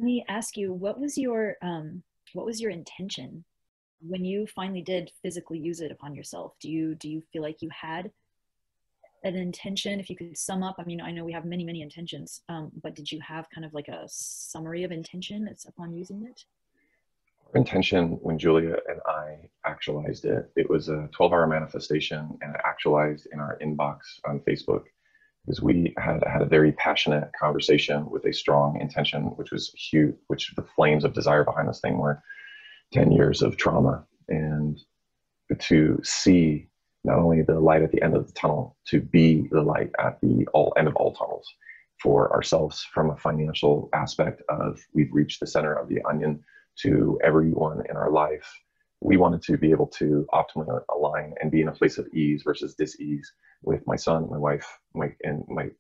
Let me ask you, what was your intention when you finally did physically use it upon yourself? Do you feel like you had an intention? If you could sum up, I mean, I know we have many intentions, but did you have kind of like a summary of intention that's upon using it? Our intention when Julia and I actualized it, it was a 12-hour manifestation and it actualized in our inbox on Facebook because we had a very passionate conversation with a strong intention, which was huge, which the flames of desire behind this thing were 10 years of trauma. And to see not only the light at the end of the tunnel, to be the light at the end of all tunnels for ourselves from a financial aspect of we've reached the center of the onion to everyone in our life. We wanted to be able to optimally align and be in a place of ease versus dis-ease with my son, my wife, my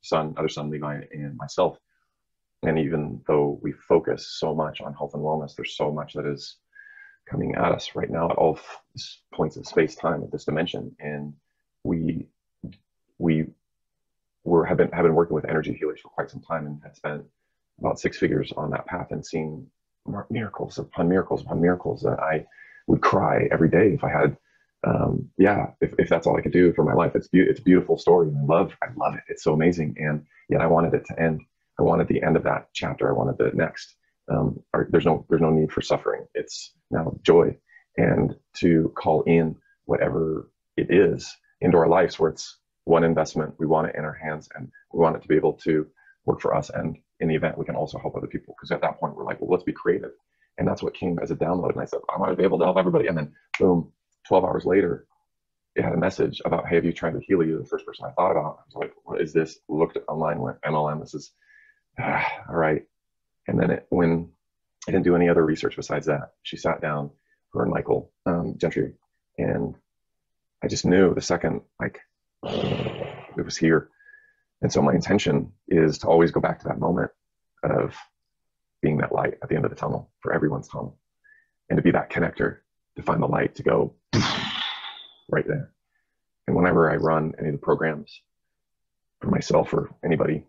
son, other son, Levi, and myself. And even though we focus so much on health and wellness, there's so much that is coming at us right now at all points of space time of this dimension. And we have been working with energy healers for quite some time and had spent about 6 figures on that path and seen miracles upon miracles upon miracles that I would cry every day if I had if that's all I could do for my life. It's a beautiful story. I love it. It's so amazing. And yet I wanted it to end. I wanted the end of that chapter. I wanted the next. There's no need for suffering. It's now joy. And to call in whatever it is into our lives where it's one investment, we want it in our hands and we want it to be able to work for us. And in the event, we can also help other people. Because at that point, we're like, well, let's be creative. And that's what came as a download. And I said, I want to be able to help everybody. And then boom, 12 hours later, it had a message about, hey, have you tried the Healy? You're the first person I thought about. I was like, what is this? Looked online, went MLM. This is, all right. And then when I didn't do any other research besides that, she sat down, her and Michael Gentry, and I just knew the second, like, it was here. And so my intention is to always go back to that moment of being that light at the end of the tunnel for everyone's tunnel, and to be that connector, to find the light, to go right there. And whenever I run any of the programs for myself or anybody,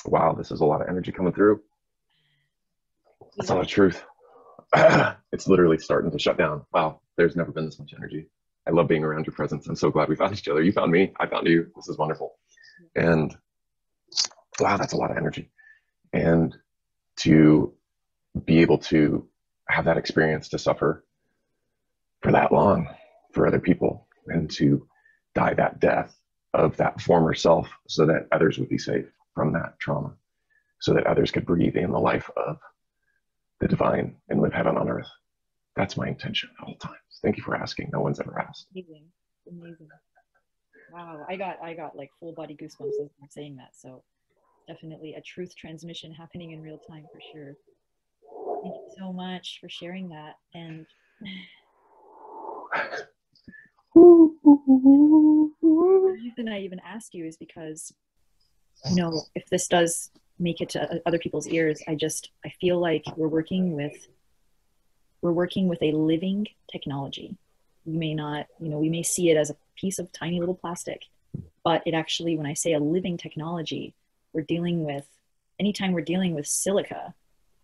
wow, this is a lot of energy coming through. That's a lot of truth. It's literally starting to shut down. Wow, there's never been this much energy. I love being around your presence. I'm so glad we found each other. You found me, I found you. This is wonderful. And wow, that's a lot of energy. And to be able to have that experience, to suffer for that long for other people, and to die that death of that former self so that others would be safe from that trauma, so that others could breathe in the life of the divine and live heaven on earth. That's my intention at all times. Thank you for asking. No one's ever asked. Amazing. Wow, I got like full body goosebumps as I'm saying that. So definitely a truth transmission happening in real time for sure. Thank you so much for sharing that. And the reason I even ask you is because, you know, if this does make it to other people's ears, I feel like we're working with a living technology. You may not, you know, we may see it as a piece of tiny little plastic, but it actually, when I say a living technology, anytime we're dealing with silica,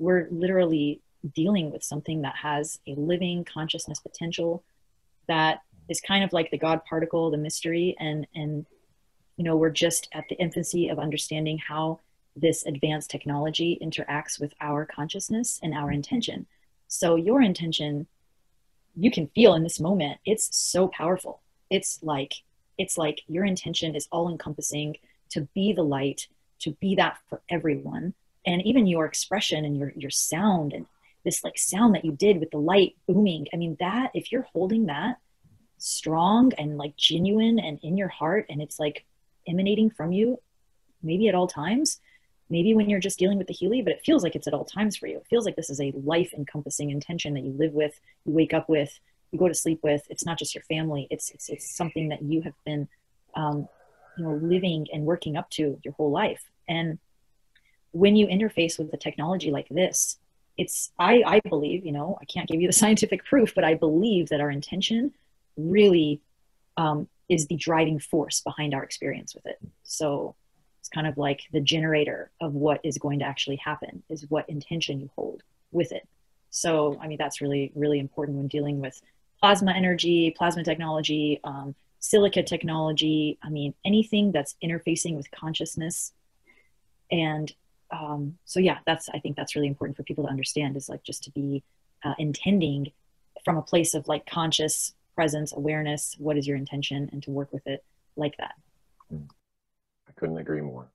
we're literally dealing with something that has a living consciousness potential that is kind of like the God particle, the mystery. And, you know, we're just at the infancy of understanding how this advanced technology interacts with our consciousness and our intention. So your intention, you can feel in this moment, it's so powerful. It's like your intention is all encompassing, to be the light, to be that for everyone. And even your expression and your sound, and this like sound that you did with the light booming. I mean, that, if you're holding that strong and like genuine and in your heart, and it's like emanating from you, maybe at all times, maybe when you're just dealing with the Healy, but it feels like it's at all times for you. It feels like this is a life encompassing intention that you live with, you wake up with, you go to sleep with. It's not just your family. It's something that you have been, you know, living and working up to your whole life. And when you interface with the technology like this, I believe, you know, I can't give you the scientific proof, but I believe that our intention really is the driving force behind our experience with it. So it's kind of like the generator of what is going to actually happen is what intention you hold. with it. So, I mean, that's really, really important when dealing with plasma energy, plasma technology, silica technology. I mean, anything that's interfacing with consciousness. And so, yeah, I think that's really important for people to understand, is like just to be intending from a place of like conscious presence, awareness, what is your intention, and to work with it like that. I couldn't agree more.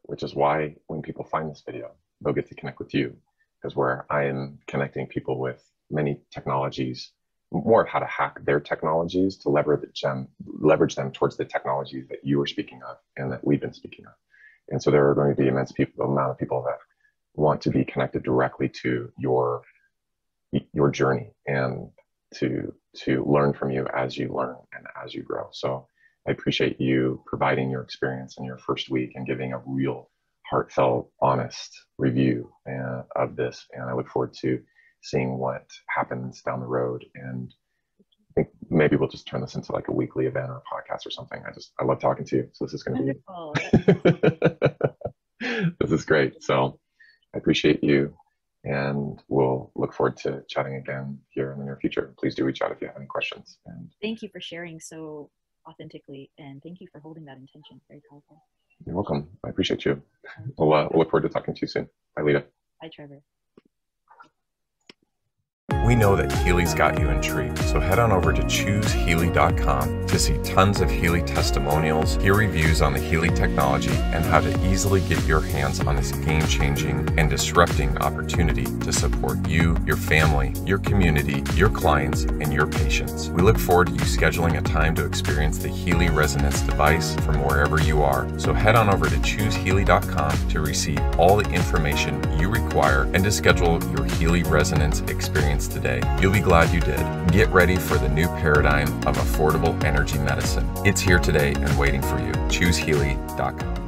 Which is why when people find this video, they'll get to connect with you, because where I am connecting people with many technologies, more of how to hack their technologies to leverage them towards the technologies that you were speaking of and that we've been speaking of. And so there are going to be immense amount of people that want to be connected directly to your journey and to learn from you as you learn and as you grow. So I appreciate you providing your experience in your first week and giving a real heartfelt, honest review of this. And I look forward to seeing what happens down the road. And I think maybe we'll just turn this into like a weekly event or a podcast or something. I love talking to you. So this is going to be, this is great. So I appreciate you, and we'll look forward to chatting again here in the near future. Please do reach out if you have any questions. And thank you for sharing so authentically, and thank you for holding that intention. Very powerful. You're welcome. I appreciate you. We'll look forward to talking to you soon. Bye, Lita. Bye, Trevor. We know that Healy's got you intrigued, so head on over to ChooseHealy.com to see tons of Healy testimonials, hear reviews on the Healy technology, and how to easily get your hands on this game-changing and disrupting opportunity to support you, your family, your community, your clients, and your patients. We look forward to you scheduling a time to experience the Healy Resonance device from wherever you are. So head on over to ChooseHealy.com to receive all the information you require and to schedule your Healy Resonance experience today. You'll be glad you did. Get ready for the new paradigm of affordable energy medicine. It's here today and waiting for you. ChooseHealy.com.